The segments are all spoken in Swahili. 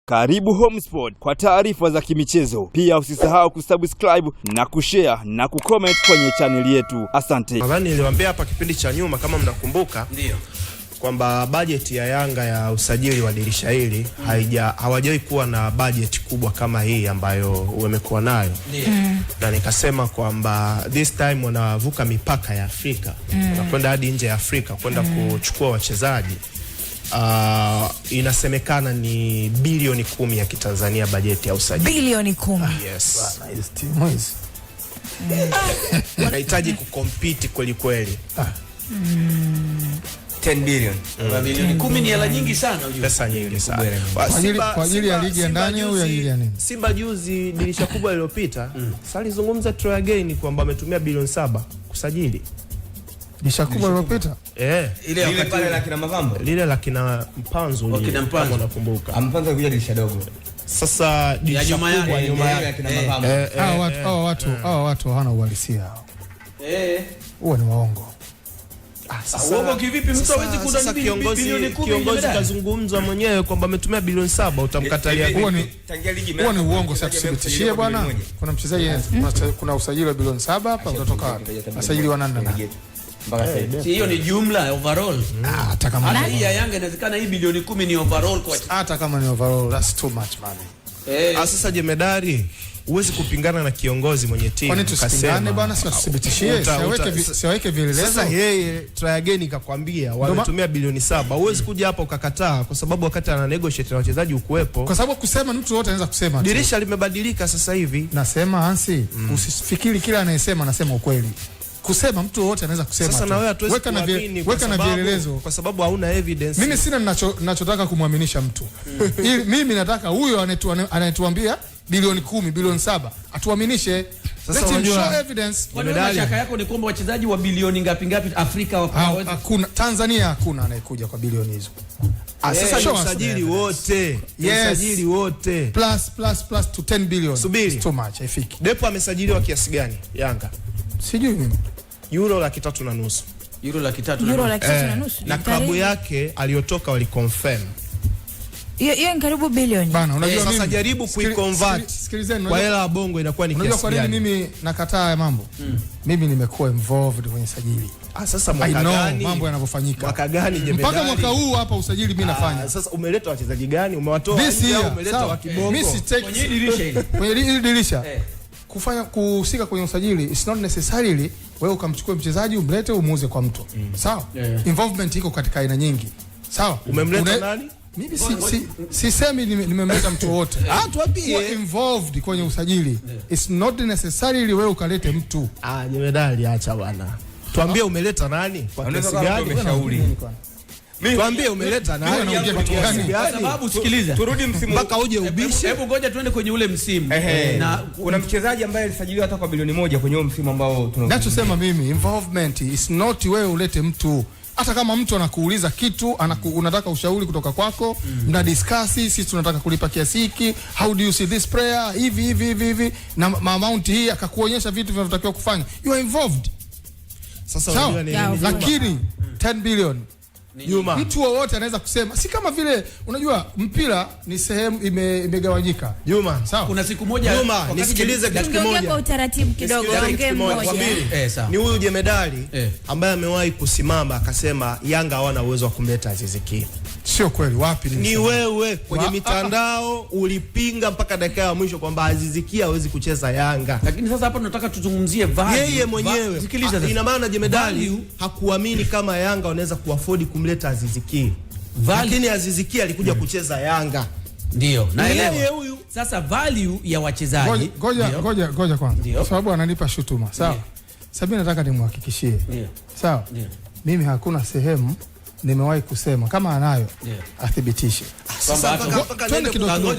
Karibu Homesport kwa taarifa za kimichezo. Pia usisahau kusubscribe na kushare na kucomment kwenye channel yetu. Asante. Nadhani niliwaambia hapa kipindi cha nyuma kama mnakumbuka, ndio kwamba bajeti ya Yanga ya usajili wa dirisha hili hawajawahi kuwa na bajeti kubwa kama hii ambayo wamekuwa nayo. Na nikasema kwamba this time wanavuka mipaka ya Afrika, wanakwenda hadi nje ya Afrika kwenda kuchukua wachezaji. Inasemekana ni bilioni 10 ya Kitanzania bajeti ya usajili. Bilioni 10. Yes. Wanahitaji kukompiti kweli kweli. 10 billion. Bilioni 10 ni hela nyingi sana unajua. Pesa nyingi sana. Kwa ajili ya ligi ya ndani au ya ligi ya nini? Simba juzi dirisha kubwa lililopita, salizungumza Troy Again kwamba ametumia bilioni 7 kusajili. Dirisha kubwa lililopita? Ile pale la kina Mavambo. Lile la kina Mpanzu kama unakumbuka. Mpanzu kuja dirisha dogo. Sasa dirisha kubwa nyuma ya kina Mavambo. Hao watu hawana uhalisia. Huo ni waongo. Sasa kivipi mtu hawezi kudai bilioni 10? Kiongozi kazungumza mwenyewe kwamba ametumia bilioni 7, utamkatalia? Huo ni uongo. Sasa tuthibitishie bwana. Kuna mchezaji, kuna usajili wa bilioni 7 hapa, utatoka wapi? Usajili wa nani? Hiyo ni jumla overall. Hata kama hii ya Yanga inawezekana hii bilioni 10 ni overall kwa hata kama ni overall, that's too much money. Sasa jemedari, huwezi kupingana na kiongozi mwenye timu. Kwani tusipingane bwana, sio tuthibitishie, siweke vielelezo. Sasa yeye Troy Again kakwambia wametumia bilioni 7. Huwezi kuja hapa ukakataa kwa sababu wakati ana negotiate na wachezaji ukuepo. Kwa sababu kusema mtu wote anaweza kusema. Dirisha limebadilika sasa hivi. Nasema Hansi, usifikiri kila anayesema anasema ukweli. Kusema mtu wote anaweza kusema. Sasa na wewe hatuwezi kuamini weka na vielelezo kwa sababu hauna evidence. Mimi sina ninachotaka kumwaminisha mtu. Mimi nataka huyo anayetuambia bilioni 10, bilioni 7 atuaminishe. Sasa unajua evidence. Shaka yako ni kwamba wachezaji wa bilioni ngapi Afrika hawawezi. Hakuna, Tanzania hakuna anayekuja kwa bilioni hizo. Sasa usajili wote, usajili wote plus to 10 billion. Subiri. Too much, haifiki. Depo amesajiliwa kiasi gani Yanga? Sijui mimi. Euro 3.5. Euro 3.5. Na klabu yake aliyotoka wali confirm. Hiyo ni karibu bilioni. Bana, unajua sasa jaribu kuiconvert. Sikilizeni, kwa hela ya bongo inakuwa ni kiasi gani? Unajua kwa nini mimi nakataa haya mambo? Mimi nimekuwa involved kwenye sajili. Sasa mwaka gani mambo yanavyofanyika? Mwaka gani jemedari? Mpaka mwaka huu hapa usajili mimi nafanya. Sasa umeleta wachezaji gani? Umewatoa nje au umeleta wa kibongo? Mimi si take kwenye dirisha hili. Kwenye dirisha. Kufanya kuhusika kwenye usajili it's not necessarily wewe ukamchukua mchezaji umlete umuuze kwa mtu. Sawa? Involvement iko katika aina nyingi. Sawa? Umemleta nani? Mimi sisemi nimemleta mtu wote. Tuambie involved kwenye usajili. It's not necessarily wewe ukalete mtu. Jemedari acha bwana. Tuambie umeleta nani? Kwa kiasi gani? Tuambie umeleta nani? Kwa sababu sikiliza. Turudi msimu mpaka uje ubishe. Hebu ngoja tuende kwenye ule msimu. Na kuna mchezaji ambaye alisajiliwa hata kwa bilioni 1 kwenye msimu ambao tunachosema mimi involvement is not wewe ulete mtu. Hata kama mtu anakuuliza kitu, unataka ushauri kutoka kwako, mna discuss, sisi tunataka kulipa kiasi hiki, how do you see this player, hivi na amount hii, akakuonyesha vitu vinavyotakiwa kufanya, you are involved. Sasa unajua nini? Lakini 10 billion Juma, mtu wote anaweza kusema, si kama vile unajua mpira ni sehemu imegawanyika. Juma, sawa. Kuna siku moja Juma, nisikilize kitu kimoja. Kwa utaratibu kidogo, ongea mmoja. Ni huyu jemedari ambaye amewahi kusimama akasema Yanga hawana uwezo wa kumleta Aziz Ki. Sio kweli, wapi ni wewe kwenye mitandao ulipinga mpaka dakika ya mwisho kwamba Aziz Ki hawezi kucheza Yanga. Lakini sasa hapa tunataka tuzungumzie value. Yeye mwenyewe. Sikiliza, ina maana jemedari hakuamini kama Yanga wanaweza kuafford kumleta Aziz Ki. Lakini Aziz Ki alikuja kucheza Yanga. Ndio. Naelewa. Sasa value ya wachezaji. Ngoja kwanza. Sababu ananipa shutuma. Sawa. Sababu nataka nimhakikishie. Sawa. Mimi hakuna sehemu nimewahi kusema kama anayo athibitishe. Sasa twende kidogo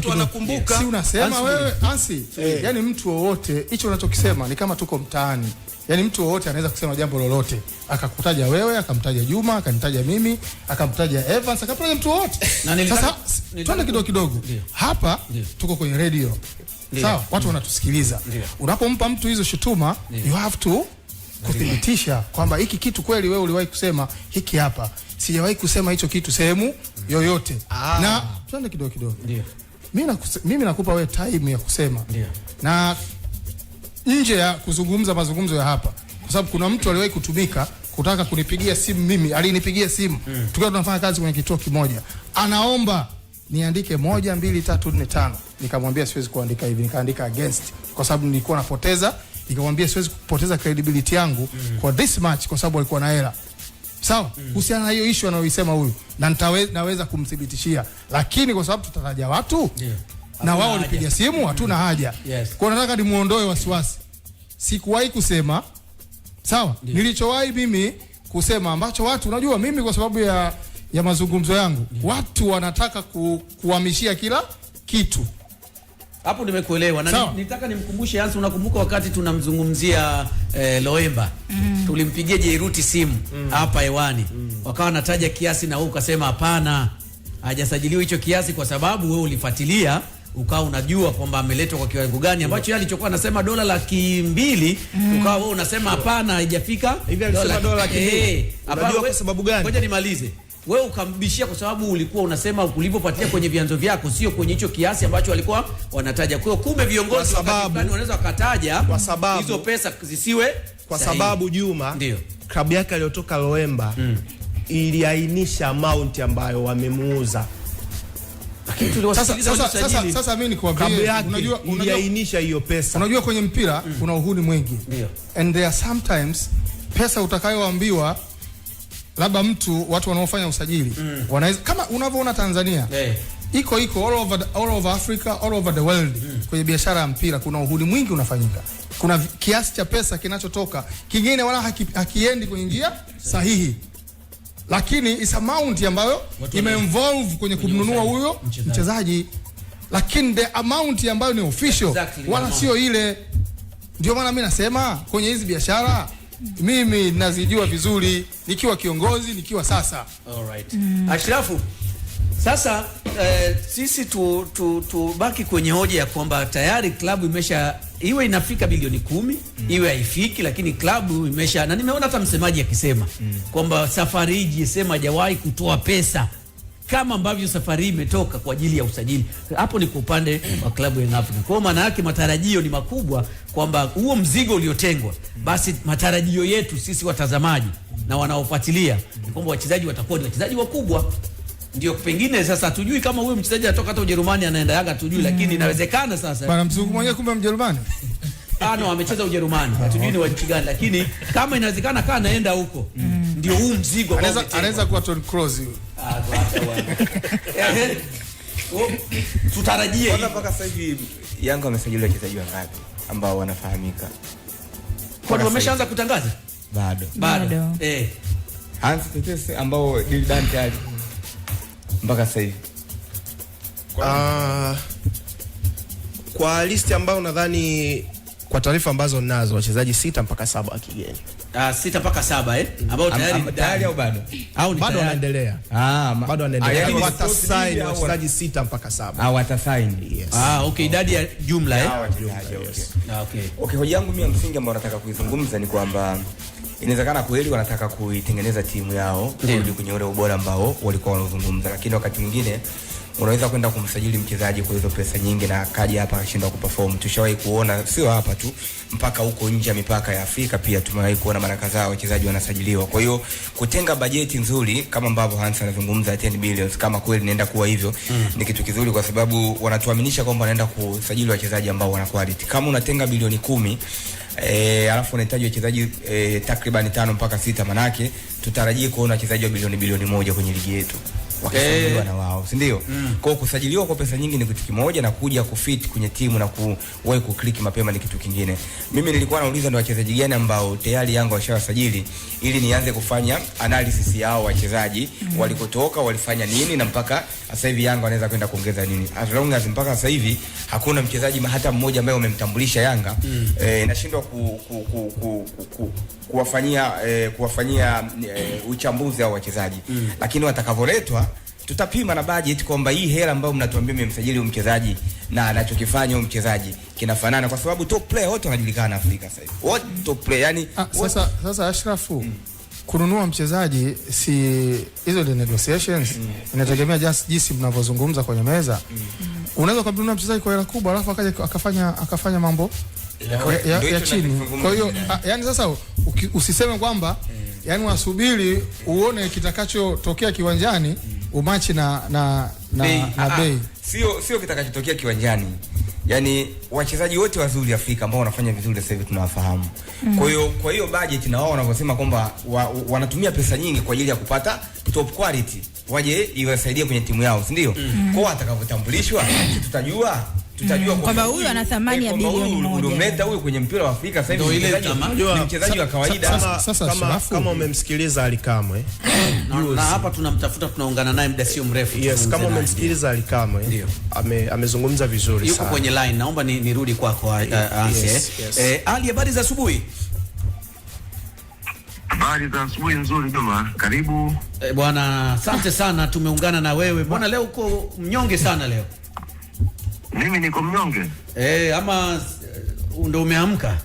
wanakumbuka. Si unasema wewe Hansi, yani mtu wowote hicho unachokisema ni kama tuko mtaani. Yani mtu wowote anaweza kusema jambo lolote, akakutaja wewe, akamtaja Juma, akanitaja mimi, akamtaja Evans, akamtaja mtu wote. Sasa twende kidogo. Hapa tuko kwenye radio. Sawa, watu wanatusikiliza. Unapompa mtu hizo shutuma, you have to kuthibitisha kwamba hiki kitu kweli wewe uliwahi kusema hiki hapa. Sijawahi kusema hicho kitu sehemu yoyote. Na twende kidogo kidogo. Ndio. Mimi nakupa wewe time ya kusema. Ndio. Na nje ya kuzungumza mazungumzo ya hapa, kwa sababu kuna mtu aliwahi kutumika kutaka kunipigia simu mimi, alinipigia simu tukiwa tunafanya kazi kwenye kituo kimoja, anaomba niandike 1 2 3 4 5. Nikamwambia siwezi kuandika hivi, nikaandika against kwa sababu nilikuwa napoteza, nikamwambia siwezi kupoteza credibility yangu kwa this match kwa sababu alikuwa na hela. Sawa? Kuhusiana na hiyo issue anayoisema huyu, na naweza kumthibitishia, lakini kwa sababu tutataja watu na wao walipiga simu, hatuna haja. Kwa nataka nimuondoe wasiwasi. Sikuwahi kusema. Sawa? Nilichowahi mimi kusema ambacho watu unajua mimi kwa sababu ya mazungumzo yangu, watu wanataka kuhamishia kila kitu. Hapo nimekuelewa na nitaka nimkumbushe Hans, unakumbuka wakati tunamzungumzia Loemba tulimpigia Jairuti simu hapa hewani wakawa wanataja kiasi na wewe ukasema hapana, hajasajiliwa hicho kiasi kwa sababu wewe ulifuatilia ukawa unajua kwamba ameletwa kwa kiwango gani ambacho yeye alichokuwa anasema $200,000 ukawa wewe unasema hapana, haijafika hivi. Alisema $200,000 unajua kwa sababu gani? Ngoja nimalize. Wewe ukambishia kwa sababu ulikuwa unasema ulivyopatia kwenye vyanzo vyako sio kwenye hicho kiasi ambacho walikuwa wanataja. Kwa hiyo kumbe viongozi wakati fulani wanaweza wakataja kwa sababu hizo pesa zisiwe kwa sababu Juma ndio klabu yake aliyotoka Loemba iliainisha amount ambayo wamemuuza. Sasa mimi nikwambie, unajua iliainisha hiyo pesa. Unajua kwenye mpira kuna uhuni mwingi. And there are sometimes pesa utakayoambiwa labda watu wanaofanya usajili wanaweza kama unavyoona Tanzania iko all over Africa, all over the world. Kwenye biashara ya mpira kuna uhuni mwingi unafanyika. Kuna kiasi cha pesa kinachotoka kingine wala hakiendi kwenye njia sahihi, lakini is amount ambayo imeinvolve kwenye kumnunua huyo mchezaji, lakini the amount ambayo ni official wala sio ile. Ndio maana mimi nasema kwenye hizi biashara mimi nazijua vizuri, nikiwa kiongozi, nikiwa sasa. Alright. Ashrafu, sasa sisi tubaki kwenye hoja ya kwamba tayari klabu iwe inafika bilioni 10, iwe haifiki, lakini klabu imesha, na nimeona hata msemaji akisema kwamba safari hii GSM hajawahi kutoa pesa kama ambavyo safari hii imetoka kwa ajili ya usajili. Hapo ni kwa upande wa klabu ya Afrika. Kwa maana yake matarajio ni makubwa kwamba huo mzigo uliotengwa, basi matarajio yetu sisi watazamaji na wanaofuatilia ni kwamba wachezaji watakuwa ni wachezaji wakubwa. Ndio pengine sasa tujui kama huyo mchezaji anatoka hata Ujerumani anaenda Yanga tujui, lakini inawezekana sasa. Bwana mzungu mwenyewe kumbe Mjerumani. No, amecheza Ujerumani. Hatujui ni wa nchi gani, lakini kama inawezekana kana anaenda huko. Ndio huu mzigo anaweza kuwa Toni Kroos huyo. Tutarajie mpaka sasa hivi Yanga wamesajili wachezaji wangapi ambao wanafahamika? Kwa nini wameshaanza kutangaza? Bado. Hans Tetesi ambao Dante ali mpaka sasa hivi. Kwa listi ambayo nadhani kwa taarifa ambazo ninazo wachezaji 6 mpaka 7 wa kigeni. 6 mpaka 7 ambao tayari au bado? Au bado wanaendelea. Bado wanaendelea. Watasign wachezaji 6 mpaka 7. Watasign. Yes. Okay, idadi ya jumla Okay, hoja yangu mimi ya msingi ambayo nataka kuizungumza ni kwamba inawezekana kweli wanataka kuitengeneza timu yao kurudi kwenye ule ubora ambao walikuwa wanazungumza, lakini wakati mwingine unaweza kwenda kumsajili mchezaji kwa hizo pesa nyingi na akaja hapa akashindwa kuperform. Tushawahi kuona sio hapa tu, mpaka huko nje ya mipaka ya Afrika pia tumewahi kuona mara kadhaa wachezaji wanasajiliwa. Kwa hiyo kutenga bajeti nzuri kama ambavyo Hans anazungumza 10 billions, kama kweli inaenda kuwa hivyo ni kitu kizuri, kwa sababu wanatuaminisha kwamba wanaenda kusajili wachezaji ambao wana quality. Kama unatenga bilioni 10 alafu unahitaji wachezaji takriban 5 mpaka 6, manake tutarajie kuona wachezaji wa bilioni 1 kwenye ligi yetu wakisajiliwa na wao, si ndio? Kwa kusajiliwa kwa pesa nyingi ni kitu kimoja, na kuja kufit kwenye timu na kuwahi kuclick mapema ni kitu kingine. Mimi nilikuwa nauliza ni wachezaji gani ambao tayari Yanga washawasajili ili nianze kufanya analysis yao wachezaji walikotoka, walifanya nini na mpaka sasa hivi Yanga wanaweza kwenda kuongeza nini. As long as mpaka sasa hivi hakuna mchezaji hata mmoja ambaye umemtambulisha Yanga inashindwa kuwafanyia uchambuzi au wachezaji. Lakini watakavoletwa tutapima na budget kwamba hii hela ambayo mnatuambia mmemsajili mchezaji na anachokifanya huyo mchezaji kinafanana, kwa sababu top player wote wanajulikana Afrika sasa hivi. Wote top player yani sasa Ashrafu kununua mchezaji si hizo the negotiations, inategemea just jinsi mnavyozungumza kwenye meza. Unaweza kumnunua mchezaji kwa hela kubwa alafu akaja akafanya mambo ya chini. Kwa hiyo yani sasa usiseme kwamba yani wasubiri uone kitakachotokea kiwanjani umachi na bei. Sio kitakachotokea kiwanjani. Yani wachezaji wote wazuri Afrika ambao wanafanya vizuri sasa hivi tunawafahamu. Kwa hiyo budget na wao wanavyosema kwamba wanatumia pesa nyingi kwa ajili ya kupata top quality waje iwasaidie kwenye timu yao, si ndio? Kwa atakavyotambulishwa tutajua kwamba huyu ana thamani ya bilioni 1. Unamleta huyu kwenye mpira wa Afrika sasa hivi ni mchezaji wa kawaida. Kama umemsikiliza Ali Kamwe na hapa tunamtafuta, tunaungana naye muda sio mrefu. Yes, kama umemsikiliza Ali Kamwe amezungumza vizuri sana. Yuko kwenye line, naomba nirudi kwako Anse. Ali, habari za asubuhi? Habari za asubuhi nzuri Juma, karibu. Bwana, asante sana, tumeungana na wewe. Bwana, leo uko mnyonge sana leo. Mimi niko mnyonge? Ama ndo umeamka?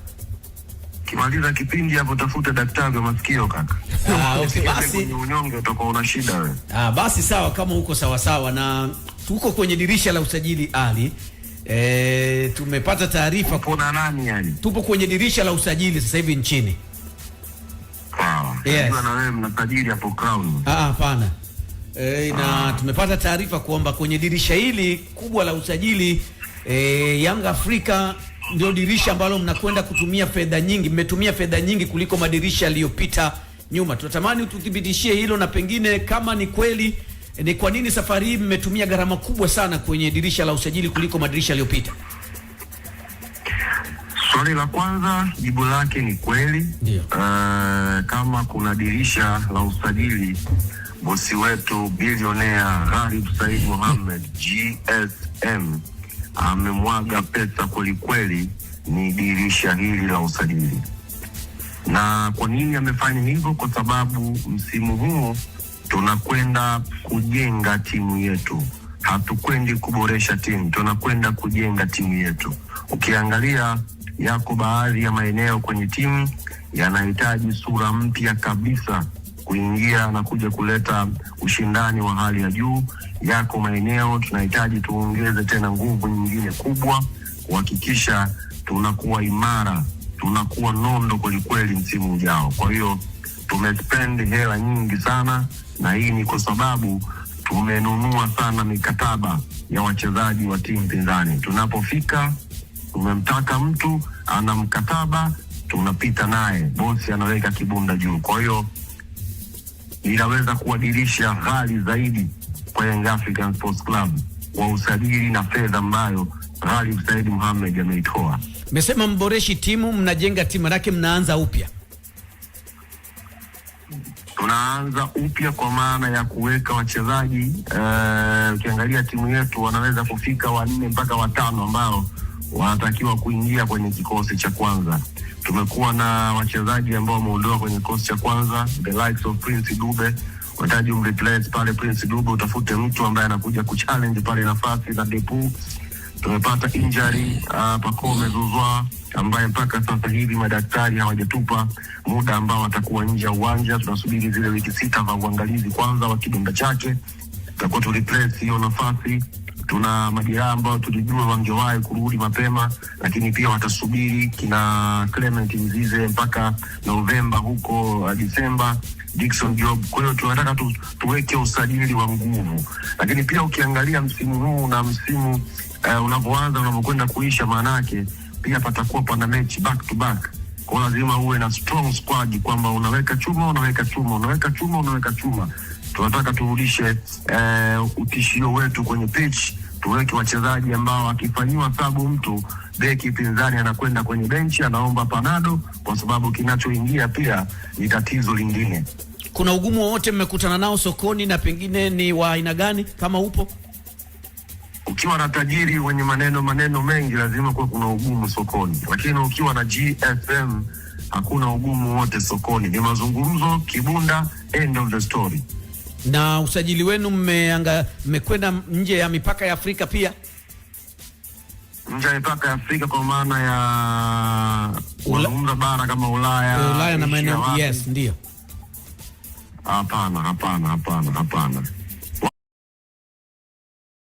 Kimaliza kipindi hapo tafuta daktari wa masikio kaka. Okay, basi unyonge utakuwa una shida wewe. Basi sawa, kama uko sawa sawa, na tuko kwenye dirisha la usajili Ali. Tumepata taarifa kuna nani yani? Tupo kwenye dirisha la usajili sasa hivi nchini. Yes. Na wewe mnasajili hapo Crown? Hapana. Na tumepata taarifa kwamba kwenye dirisha hili kubwa la usajili Young Africa ndio dirisha ambalo mnakwenda kutumia fedha nyingi, mmetumia fedha nyingi kuliko madirisha yaliyopita nyuma. Tunatamani ututhibitishie hilo, na pengine kama ni kweli, ni kwa nini safari hii mmetumia gharama kubwa sana kwenye dirisha la usajili kuliko madirisha yaliyopita? Swali la kwanza jibu lake ni kweli. Kama kuna dirisha la usajili, bosi wetu bilionea Ghalib Said Mohamed GSM amemwaga pesa kweli, ni dirisha hili la usajili. Na kwa nini amefanya hivyo? Kwa sababu msimu huu tunakwenda kujenga timu yetu. Hatukwendi kuboresha timu, tunakwenda kujenga timu yetu. Ukiangalia yako baadhi ya maeneo kwenye timu yanahitaji sura mpya kabisa kuingia na kuja kuleta ushindani wa hali ya juu. Yako maeneo tunahitaji tuongeze tena nguvu nyingine kubwa kuhakikisha tunakuwa imara, tunakuwa nondo kweli msimu ujao. Kwa hiyo tumespend hela nyingi sana, na hii ni kwa sababu tumenunua sana mikataba ya wachezaji wa timu pinzani. Tunapofika tumemtaka mtu ana mkataba, tunapita naye, bosi anaweka kibunda juu. Kwa hiyo inaweza kuwa dirisha ghali zaidi kwa Young African Sports Club kwa usajili na fedha ambayo Ghalib Said Mohamed ameitoa. Mmesema mboreshi timu, mnajenga timu, manake mnaanza upya. Tunaanza upya kwa maana ya kuweka wachezaji. Ukiangalia timu yetu wanaweza kufika 4 mpaka 5 ambao wanatakiwa kuingia kwenye kikosi cha kwanza. Tumekuwa na wachezaji ambao wameondoka kwenye kikosi cha kwanza, the likes of Prince Dube. Unahitaji umreplace pale Prince Dube, utafute mtu ambaye anakuja kuchallenge pale nafasi na Depu. Tumepata injury Pacome Zouzoua ambaye mpaka sasa hivi madaktari hawajatupa muda ambao atakuwa nje ya uwanja. Tunasubiri zile wiki 6 za uangalizi kwanza wa kidonda chake, tutakuwa tu replace hiyo nafasi. Tuna majeraha ambao tulijua wangewahi kurudi mapema, lakini pia watasubiri kina Clement Mzize mpaka Novemba huko Disemba, Dickson Job. Kwa hiyo tunataka tuweke usajili wa nguvu. Lakini pia ukiangalia msimu huu na msimu unapoanza unapokwenda kuisha, manake pia patakuwa pana mechi back to back. Kwa lazima uwe na strong squad kwamba unaweka chuma. Tunataka turudishe utishio wetu kwenye pitch, tuweke wachezaji ambao akifanywa sabu mtu beki pinzani anakwenda kwenye benchi anaomba panado, kwa sababu kinachoingia pia ni tatizo lingine. Kuna ugumu wowote mmekutana nao sokoni, na pengine ni wa aina gani kama upo? Ukiwa na tajiri wenye maneno mengi lazima kuwa kuna ugumu sokoni, lakini ukiwa na GSM hakuna ugumu wote sokoni. Ni mazungumzo, kibunda, end of the story. Na usajili wenu mmekwenda nje ya mipaka ya Afrika pia? Nje ya mipaka ya Afrika kwa maana ya bara kama Ulaya na maeneo. Yes, ndio. Hapana.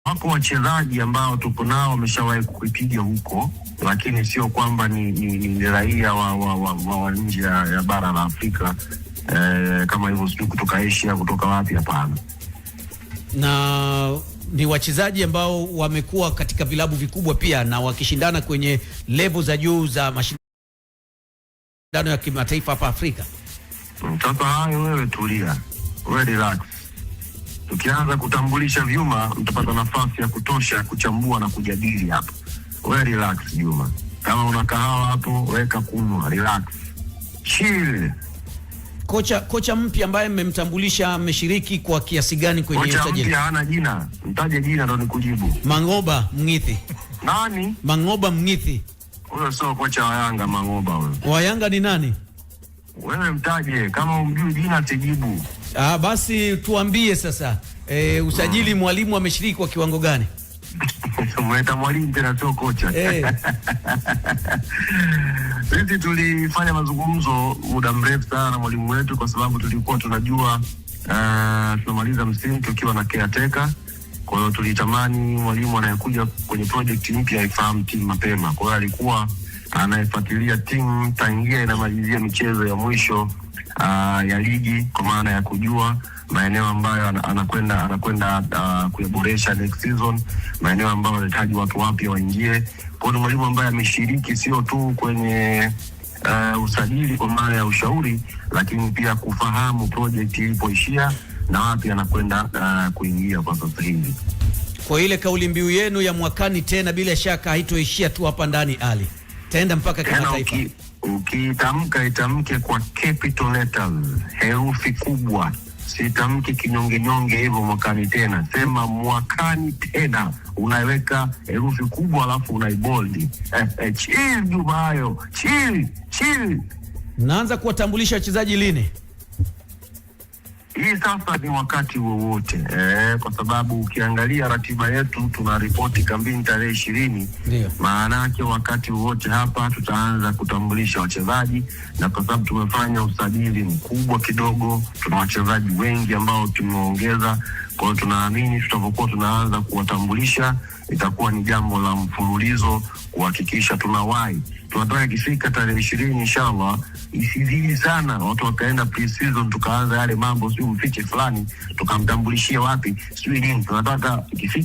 Wako wachezaji ambao tupo nao wameshawahi kuipiga huko, lakini sio kwamba ni raia wa nje ya bara la Afrika kama hivyo, sio kutoka Asia, kutoka wapi, hapana. Na ni wachezaji ambao wamekuwa katika vilabu vikubwa pia na wakishindana kwenye level za juu za mashindano ya kimataifa hapa Afrika. Sasa hayo wewe tulia, wewe relax. Tukianza kutambulisha vyuma mtapata nafasi ya kutosha kuchambua na kujadili hapa. Wewe relax Juma. Kama una kahawa hapo weka kunywa, relax. Chill. Kocha mpya ambaye mmemtambulisha ameshiriki kwa kiasi gani kwenye usajili? Kocha mpya hana jina. Mtaje jina ndo nikujibu. Mangoba Mngithi. Nani? Mangoba Mngithi. Huyo sio kocha wa Yanga Mangoba huyo. Wa Yanga ni nani? Wewe mtaje, kama umjui jina tijibu. Basi tuambie sasa. Usajili mwalimu ameshiriki kwa kiwango gani? Mweta mwalimu tena sio kocha. Sisi tulifanya mazungumzo muda mrefu sana na mwalimu wetu, kwa sababu tulikuwa tunajua tunamaliza msimu tukiwa na caretaker. Kwa hiyo tulitamani mwalimu anayekuja kwenye project mpya aifahamu timu mapema. Kwa hiyo alikuwa anaifuatilia timu tangia inamalizia michezo ya mwisho ya ligi, kwa maana ya kujua maeneo ambayo anakwenda kuyaboresha next season, maeneo ambayo anahitaji watu wapya waingie. Kwa hiyo mwalimu ambaye ameshiriki sio tu kwenye usajili kwa maana ya ushauri, lakini pia kufahamu project ilipoishia na wapi anakwenda kuingia kwa sasa hivi. Kwa ile kauli mbiu yenu ya mwakani tena bila shaka haitoishia tu hapa ndani Ali. Taenda mpaka kimataifa. Ukitamka itamke kwa capital letters, herufi kubwa. Sitamki kinyonge hivyo mwakani tena. Sema mwakani tena. Unaweka herufi kubwa alafu unaibold. Chill Juma hayo. Chill. Naanza kuwatambulisha wachezaji lini? Hii sasa ni wakati wowote, kwa sababu ukiangalia ratiba yetu tuna ripoti kambini tarehe 20. Maana yake wakati wowote hapa tutaanza kutambulisha wachezaji, na kwa sababu tumefanya usajili mkubwa kidogo, tuna wachezaji wengi ambao tumeongeza. Kwa hiyo tunaamini tutapokuwa tunaanza kuwatambulisha itakuwa ni jambo la mfululizo kuhakikisha tunawahi. Tunataka ikifika tarehe 20 inshallah isizidi sana watu wakaenda pre-season tukaanza yale mambo sio mfiche fulani tukamtambulishia wapi sio nini. Tunataka ikifika